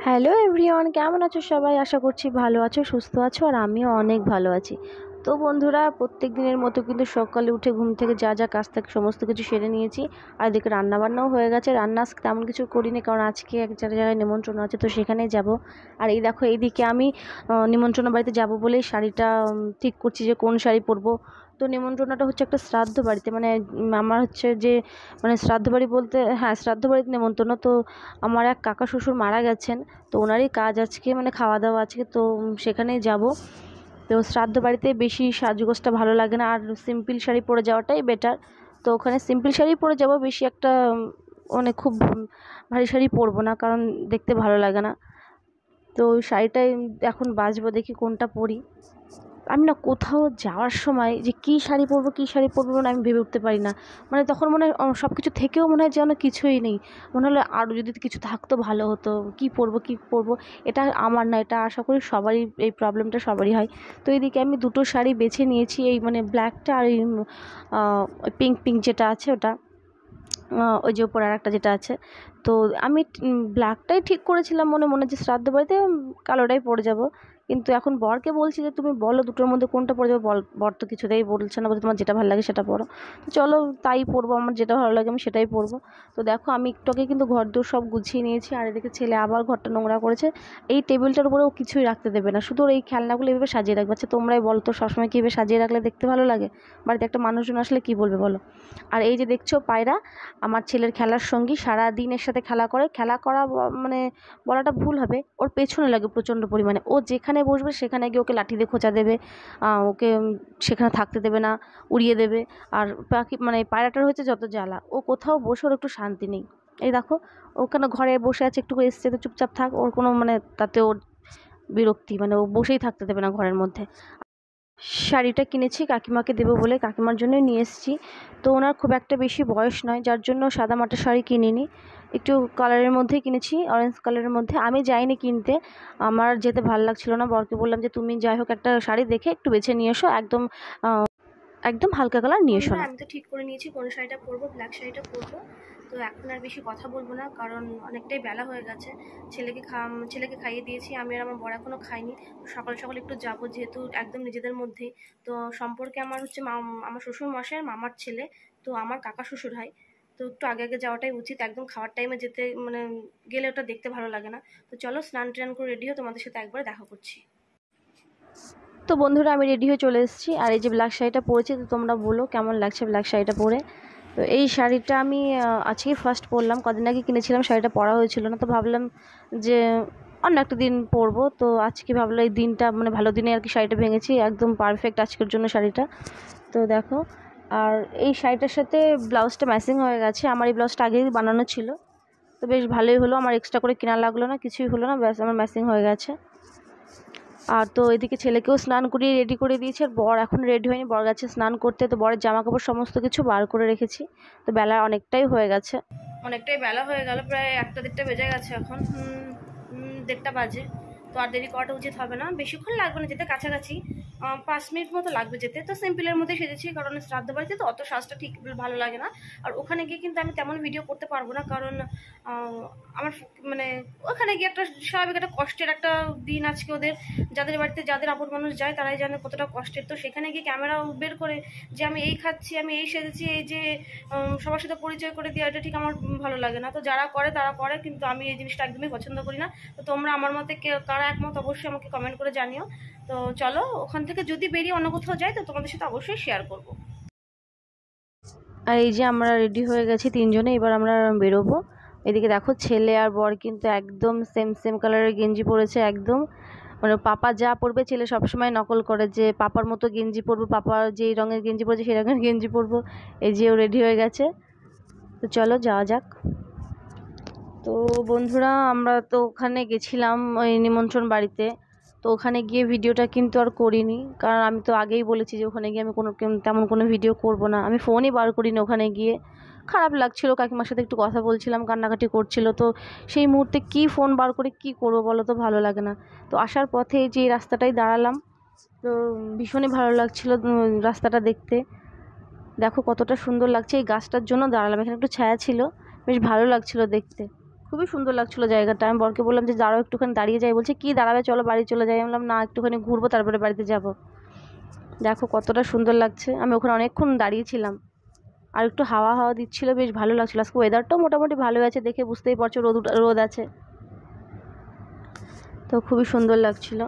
Hello everyone, কেমন আছো সবাই? আশা করছি ভালো আছো, সুস্থ আছো, আর আমিও অনেক ভালো আছি। তো বন্ধুরা, প্রত্যেক দিনের মতো কিন্তু সকালে উঠে ঘুম থেকে যা যা কাজ থাকে সমস্ত কিছু সেরে নিয়েছি। আর এদিকে রান্নাবান্নাও হয়ে গেছে। রান্না আজকে তেমন কিছু করিনি, কারণ আজকে এক জায়গায় নিমন্ত্রণ আছে, তো সেখানেই যাব। আর এই দেখো, এইদিকে আমি নিমন্ত্রণ বাড়িতে যাব বলেই শাড়িটা ঠিক করছি যে কোন শাড়ি পরবো। তো নিমন্ত্রণটা হচ্ছে একটা শ্রাদ্ধ বাড়িতে, মানে আমার হচ্ছে যে, মানে শ্রাদ্ধ বাড়ি বলতে, হ্যাঁ শ্রাদ্ধ বাড়িতে নিমন্ত্রণ। তো আমার এক কাকা শ্বশুর মারা গেছেন, তো ওনারই কাজ আজকে, মানে খাওয়া দাওয়া আজকে, তো সেখানেই যাব। তো শ্রাদ্ধ বাড়িতে বেশি সাজগোজটা ভালো লাগে না, আর সিম্পল শাড়ি পরে যাওয়াটাই বেটার। তো ওখানে সিম্পল শাড়ি পরে যাব, বেশি একটা মানে খুব ভারী শাড়ি পরবো না, কারণ দেখতে ভালো লাগে না। তো ওই শাড়িটাই এখন বাছবো, দেখি কোনটা পরি। আমি না কোথাও যাওয়ার সময় যে কী শাড়ি পরবো কী শাড়ি পরবো না, আমি ভেবে উঠতে পারি না। মানে তখন মনে হয় সব কিছু থেকেও মনে হয় যেন কিছুই নেই। মনে হলো আরও যদি কিছু থাকতো ভালো হতো, কী পরবো কী পরবো। এটা আমার না, এটা আশা করি সবারই এই প্রবলেমটা সবারই হয়। তো এইদিকে আমি দুটো শাড়ি বেছে নিয়েছি, এই মানে ব্ল্যাকটা আর এই পিঙ্ক পিঙ্ক যেটা আছে ওটা, ওই যে ওপর আর একটা যেটা আছে। তো আমি ব্ল্যাকটাই ঠিক করেছিলাম মনে মনে, যে শ্রাদ্ধ বাড়িতে কালোটাই পরে যাব। কিন্তু এখন বরকে বলছি যে তুমি বলো দুটোর মধ্যে কোনটা পরে যাবো। বর তো কিছুতেই বলছে না, বলছে তোমার যেটা ভালো লাগে সেটা পরো। তো চলো তাই পরবো, আমার যেটা ভালো লাগে আমি সেটাই পরবো। তো দেখো, আমি একটু আগে কিন্তু ঘর দোর সব গুছিয়ে নিয়েছি, আর এদিকে ছেলে আবার ঘরটা নোংরা করেছে। এই টেবিলটার উপরে ও কিছুই রাখতে দেবে না, শুধু ওর এই খেলনাগুলো এভাবে সাজিয়ে রাখবে। আচ্ছা তোমরাই বলো তো, সবসময় কি এভাবে সাজিয়ে রাখলে দেখতে ভালো লাগে? বাড়িতে একটা মানুষজন আসলে কি বলবে বলো? আর এই যে দেখছো পায়রা, আমার ছেলের খেলার সঙ্গী, সারা দিন এর সাথে খেলা করে। খেলা করা মানে বলাটা ভুল হবে, ওর পেছনে লাগে প্রচণ্ড পরিমাণে। ও যেখানে বসবে সেখানে গিয়ে ওকে লাঠি দিয়ে খোঁচা দেবে, ওকে সেখানে থাকতে দেবে না, উড়িয়ে দেবে। আর পাখি মানে পায়রাটার হচ্ছে যত জ্বালা, ও কোথাও বসে ওর একটু শান্তি নেই। এই দেখো, ওখানে ঘরে বসে আছে, একটু এসছে তো চুপচাপ থাক, ওর কোনো মানে তাতে ওর বিরক্তি, মানে ও বসেই থাকতে দেবে না ঘরের মধ্যে। শাড়িটা কিনেছি কাকিমাকে দেবো বলে, কাকিমার জন্যই নিয়ে এসেছি। তো ওনার খুব একটা বেশি বয়স নয়, যার জন্য সাদা মাটা শাড়ি কিনিনি, একটু কালারের মধ্যেই কিনেছি, অরেঞ্জ কালারের মধ্যে। আমি যাইনি কিনতে, আমার যেতে ভালো লাগছিল না। বরকে বললাম যে তুমি যাই হোক একটা শাড়ি দেখে একটু বেছে নিয়ে এসো, একদম একদম হালকা কালার নিয়ে এসো না। আমি তো ঠিক করে নিয়েছি কোন শাড়িটা পরবো, ব্ল্যাক শাড়িটা পরবো। তো এখন আর বেশি কথা বলবো না, কারণ অনেকটাই বেলা হয়ে গেছে। ছেলেকে খাইয়ে দিয়েছি, আমি আর আমার বর এখনও খাইনি। সকাল সকাল একটু যাবো, যেহেতু একদম নিজেদের মধ্যেই। তো সম্পর্কে আমার হচ্ছে আমার শ্বশুর মশাই মামার ছেলে, তো আমার কাকা শ্বশুর হয়। তো একটু আগে আগে যাওয়াটাই উচিত, একদম খাওয়ার টাইমে যেতে মানে গেলে ওটা দেখতে ভালো লাগে না। তো চলো স্নান টান করে রেডি হয়ে তোমাদের সাথে একবার দেখা করছি। তো বন্ধুরা, আমি রেডি হয়ে চলে এসেছি, আর এই যে ব্ল্যাক শাড়িটা পরেছি, তো তোমরা বলো কেমন লাগছে ব্ল্যাক শাড়িটা পরে। তো এই শাড়িটা আমি আজকেই ফার্স্ট পরলাম, কদিন আগে কিনেছিলাম, শাড়িটা পরা হয়েছিল না, তো ভাবলাম যে অন্য একটা দিন পরবো। তো আজকে ভাবলাম এই দিনটা মানে ভালো দিনে আর কি শাড়িটা ভেঙেছি, একদম পারফেক্ট আজকের জন্য শাড়িটা। তো দেখো, আর এই শাড়িটার সাথে ব্লাউজটা ম্যাচিং হয়ে গেছে। আমার এই ব্লাউজটা আগেই বানানো ছিল, তো বেশ ভালোই হলো, আমার এক্সট্রা করে কেনা লাগলো না, কিছুই হলো না, ব্যাস আমার ম্যাচিং হয়ে গেছে। আর তো এদিকে ছেলেকেও স্নান করিয়ে রেডি করে দিয়েছি, আর বর এখন রেডি হয়নি, বর গেছে স্নান করতে। তো বরের জামা কাপড় সমস্ত কিছু বার করে রেখেছি। তো বেলা অনেকটাই হয়ে গেছে, অনেকটাই বেলা হয়ে গেল, প্রায় 1টা 1:30 বেজে গেছে এখন, 1:30 বাজে। তো আর দেরি করাটা উচিত হবে না, বেশিক্ষণ লাগবে না যেতে, কাছাকাছি 5 মিনিট মতো লাগবে যেতে। তো সিম্পলের মধ্যে সেজেছি, কারণ শ্রাদ্ধ বাড়িতে তো অত সাজটা ঠিক ভালো লাগে না। আর ওখানে গিয়ে কিন্তু আমি তেমন ভিডিও করতে পারবো না, কারণ আমার মানে ওখানে গিয়ে একটা স্বাভাবিক একটা কষ্টের একটা দিন আজকে ওদের, যাদের বাড়িতে যাদের আপন মানুষ যায় তারাই জানে কতটা কষ্টের। তো সেখানে গিয়ে ক্যামেরা বের করে যে আমি এই খাচ্ছি, আমি এই সেজেছি, এই যে সবার সাথে পরিচয় করে দেওয়া, এটা ঠিক আমার ভালো লাগে না। তো যারা করে তারা করে, কিন্তু আমি এই জিনিসটা একদমই পছন্দ করি না। তো তোমরা আমার মতে কারা একমত অবশ্যই আমাকে কমেন্ট করে জানিও। তো চলো, ওখান থেকে যদি বেরিয়ে অন্য কোথাও যাই তো তোমাদের সাথে অবশ্যই শেয়ার করবো। আর এই যে আমরা রেডি হয়ে গেছি তিনজনে, এবার আমরা বেরোবো। এদিকে দেখো, ছেলে আর বর কিন্তু একদম সেম সেম কালারের গেঞ্জি পরেছে, একদম মানে পাপা যা পরবে ছেলে সবসময় নকল করে যে পাপার মতো গেঞ্জি পরবো, পাপা যেই রঙের গেঞ্জি পরেছে সেই রঙের গেঞ্জি পরবো। এই যে ও রেডি হয়ে গেছে, তো চলো যাওয়া যাক। তো বন্ধুরা, আমরা তো ওখানে গেছিলাম ওই নিমন্ত্রণ বাড়িতে। তো ওখানে গিয়ে ভিডিওটা কিন্তু আর করিনি, কারণ আমি তো আগেই বলেছি যে ওখানে গিয়ে আমি তেমন কোনো ভিডিও করব না। আমি ফোনই বার করিনি ওখানে গিয়ে, খারাপ লাগছিল, কাকিমার সাথে একটু কথা বলছিলাম, কান্নাকাটি করছিল। তো সেই মুহূর্তে কি ফোন বার করে কি করবো বলো, তো ভালো লাগে না। তো আসার পথে যে রাস্তাটাই দাঁড়ালাম, তো ভীষণই ভালো লাগছিল রাস্তাটা দেখতে। দেখো কতটা সুন্দর লাগছে, এই গাছটার জন্য দাঁড়ালাম, এখানে একটু ছায়া ছিল, বেশ ভালো লাগছিল দেখতে। খুবই সুন্দর লাগছিলো জায়গাটা। আমি বরকে বললাম যে দাঁড়াও একটুখানি দাঁড়িয়ে যাই, বলছে কি দাঁড়াবে, চলো বাড়ি চলে যাই। আমি বললাম না, একটুখানি ঘুরবো তারপরে বাড়িতে যাব। দেখো কতটা সুন্দর লাগছে। আমি ওখানে অনেকক্ষণ দাঁড়িয়েছিলাম, আর একটু হাওয়া হাওয়া দিচ্ছিলো, বেশ ভালো লাগছিলো। আজকে ওয়েদারটাও মোটামুটি ভালোই আছে, দেখে বুঝতেই পারছো রোদ আছে, তো খুবই সুন্দর লাগছিলো।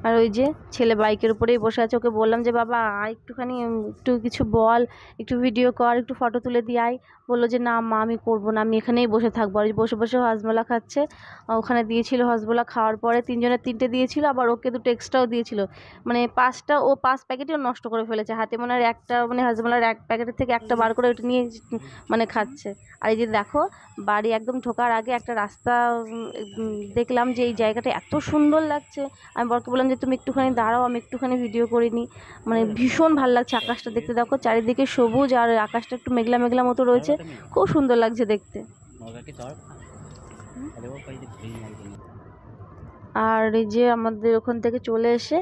আর ওই যে ছেলে বাইকের উপরেই বসে আছে, ওকে বললাম যে বাবা আয় একটুখানি, একটু কিছু বল, একটু ভিডিও কর, একটু ফটো তুলে দিয়ে আয়। বললো যে না মা আমি করবো না, আমি এখানেই বসে থাকবো। আর বসে বসে হজমোলা খাচ্ছে। ওখানে দিয়েছিল হজমোলা, খাওয়ার পরে 3জনের 3টে দিয়েছিল, আবার ওকে 2টো এক্সট্রাও দিয়েছিল। মানে 5টা, ও 5 প্যাকেটও নষ্ট করে ফেলেছে হাতে। মনে হয় একটা মানে হজমোলার 1 প্যাকেটের থেকে একটা বার করে ওটা নিয়ে মানে খাচ্ছে। আর এই যে দেখো বাড়ি একদম ঢোকার আগে একটা রাস্তা দেখলাম, যে এই জায়গাটা এত সুন্দর লাগছে। আমি বরকে বললাম যে তুমি একটুখানি দাঁড়াও, আমি একটুখানি ভিডিও করে নিই। মানে ভীষণ ভালো লাগছে আকাশটা দেখতে। দেখো চারিদিকে সবুজ, আর আকাশটা একটু মেঘলা মেঘলা মতো রয়েছে, খুব সুন্দর লাগছে দেখতে। আর এই যে আমাদের ওখান থেকে চলে এসে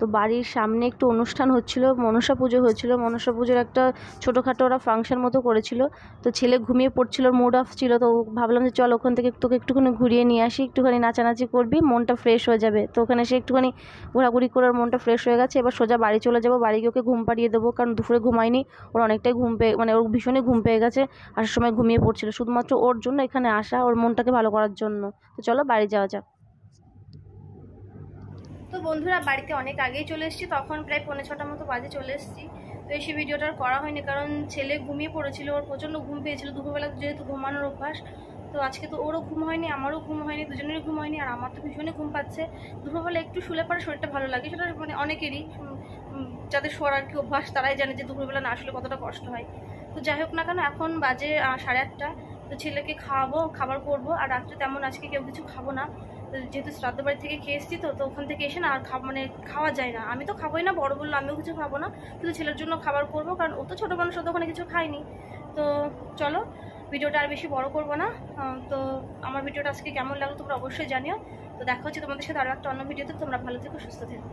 তো বাড়ির সামনে একটু অনুষ্ঠান হচ্ছিল, মনসা পুজো হয়েছিল। মনসা পুজোর একটা ছোটোখাটো ওরা ফাংশন মতো করেছিল। তো ছেলে ঘুমিয়ে পড়ছিল, মুড অফ ছিল, তো ভাবলাম যে চল ওখান থেকে তোকে একটুখানি ঘুরিয়ে নিয়ে আসি, একটুখানি নাচানাচি করবি, মনটা ফ্রেশ হয়ে যাবে। তো ওখানে সে একটুখানি ঘোরাঘুরি করে ওর মনটা ফ্রেশ হয়ে গেছে। এবার সোজা বাড়ি চলে যাবো, বাড়ি গিয়ে ওকে ঘুম পাড়িয়ে দেবো, কারণ দুপুরে ঘুমায়নি। ওর অনেকটাই ঘুম পেয়ে, মানে ওর ভীষণই ঘুম পেয়ে গেছে, আসার সময় ঘুমিয়ে পড়ছিল। শুধুমাত্র ওর জন্য এখানে আসা, ওর মনটাকে ভালো করার জন্য। তো চলো বাড়ি যাওয়া যাক। তো বন্ধুরা বাড়িতে অনেক আগেই চলে এসেছি, তখন প্রায় 5:45 মতো বাজে চলে এসেছি। তো এই ভিডিওটা করা হয়নি, কারণ ছেলে ঘুমিয়ে পড়েছিল, ওর প্রচণ্ড ঘুম পেয়েছিল দুপুরবেলা, যেহেতু ঘুমানোর অভ্যাস। তো আজকে তো ওরও ঘুম হয়নি, আমারও ঘুম হয়নি, দুজনেরই ঘুম হয়নি। আর আমার তো ভীষণই ঘুম পাচ্ছে। দুপুরবেলা একটু শুলে পরে শরীরটা ভালো লাগে, সেটা মানে অনেকেরই, যাদের শোয়ার আর কি অভ্যাস তারাই জানে যে দুপুরবেলা না আসলে কতটা কষ্ট হয়। তো যাই হোক না কেন, এখন বাজে 8:30। তো ছেলেকে খাওয়াবো, খাবার করবো। আর রাত্রে তেমন আজকে কেউ কিছু খাবো না, যেহেতু শ্রাদ্ধ বাড়ি থেকে খেয়ে এসেছি। তো ওখান থেকে এসে না আর মানে খাওয়া যায় না। আমি তো খাবোই না, বড় বললো আমিও কিছু খাবো না, শুধু ছেলের জন্য খাবার করবো, কারণ ও তো ছোটো মানুষ, ও তো ওখানে কিছু খায়নি। তো চলো ভিডিওটা আর বেশি বড় করবো না। তো আমার ভিডিওটা আজকে কেমন লাগলো তোমরা অবশ্যই জানিও। তো দেখা হচ্ছে তোমাদের সাথে আরও একটা অন্য ভিডিওতে। তোমরা ভালো থেকো, সুস্থ থেকো।